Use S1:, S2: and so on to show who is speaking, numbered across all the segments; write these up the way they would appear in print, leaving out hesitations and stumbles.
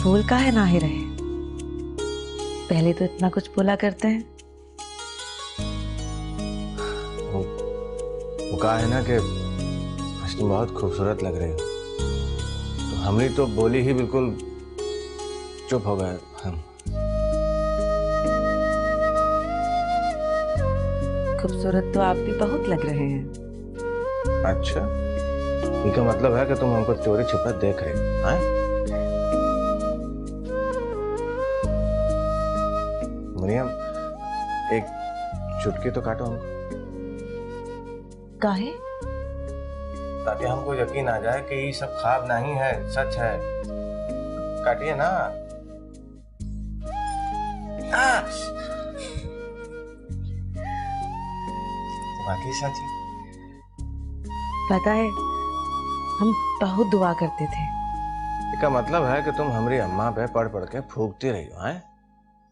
S1: फूल काहे ना ही रहे, पहले तो इतना कुछ बोला करते हैं।
S2: वो कहा है ना कि आज तुम बहुत खूबसूरत लग रही हो, तो हमरी तो बोली ही बिल्कुल चुप हो गए हम।
S1: खूबसूरत तो आप भी बहुत लग रहे हैं।
S2: अच्छा, इसका मतलब है कि तुम हमको चोरी छुपा देख रहे हो, हैं? मरियम, एक चुटकी तो काटो हमको,
S1: काहे?
S2: ताकि हमको यकीन आ जाए कि ये सब ख्वाब नहीं है, सच है। काटिए ना। बाकी सच है।
S1: पता है, हम बहुत दुआ करते थे।
S2: इसका मतलब है कि तुम हमारी अम्मा पे पढ़ पढ़ के फूकती रही हो, हैं?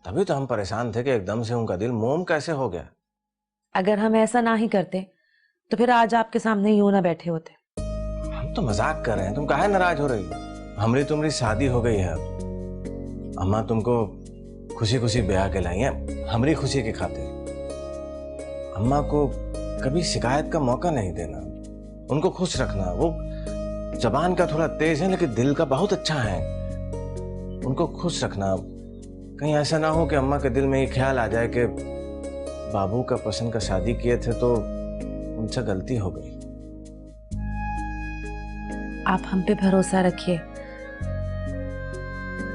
S2: तभी तो हम परेशान थे कि एकदम से उनका दिल मोम कैसे हो गया।
S1: अगर हम ऐसा ना ही करते तो फिर आज आपके सामने यूं ना बैठे होते।
S2: हम तो मजाक कर रहे हैं, तुम काहे नाराज हो रही हो? हमारी तुम्हारी शादी हो गई है अब। अम्मा तुमको खुशी खुशी ब्याह के लाई हैं, हमारी खुशी की खातिर। अम्मा को कभी शिकायत का मौका नहीं देना, उनको खुश रखना। वो जबान का थोड़ा तेज है लेकिन दिल का बहुत अच्छा है। उनको खुश रखना। कहीं ऐसा ना हो कि अम्मा के दिल में ये ख्याल आ जाए कि बाबू का पसंद का शादी किए थे तो उनसे गलती हो गई।
S1: आप हम पे भरोसा रखिए,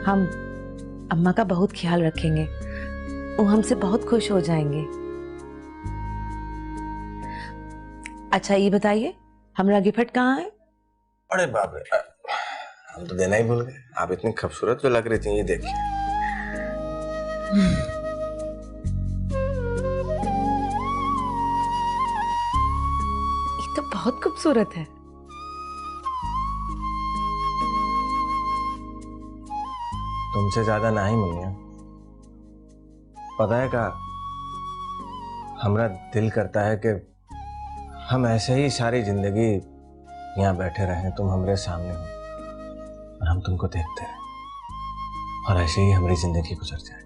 S1: हम अम्मा का बहुत ख्याल रखेंगे, वो हमसे बहुत खुश हो जाएंगे। अच्छा ये बताइए, हमारा गिफ्ट कहाँ है?
S2: अरे बाप रे, हम तो देना ही भूल गए। आप इतनी खूबसूरत जो लग रही थी, ये देखिए।
S1: ये तो बहुत खूबसूरत है।
S2: तुमसे ज्यादा नहीं मुनिया। पता है का, हमारा दिल करता है कि हम ऐसे ही सारी जिंदगी यहाँ बैठे रहें, तुम हमारे सामने हो और हम तुमको देखते रहें और ऐसे ही हमारी जिंदगी गुजर जाए।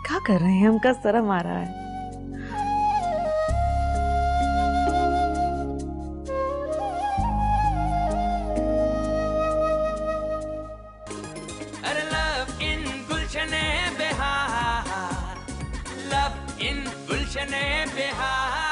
S1: क्या कर रहे हैं? हमका शर्म आ रहा है।
S3: अरे लव इन गुलशने बिहार, लव इन गुलशने बिहार।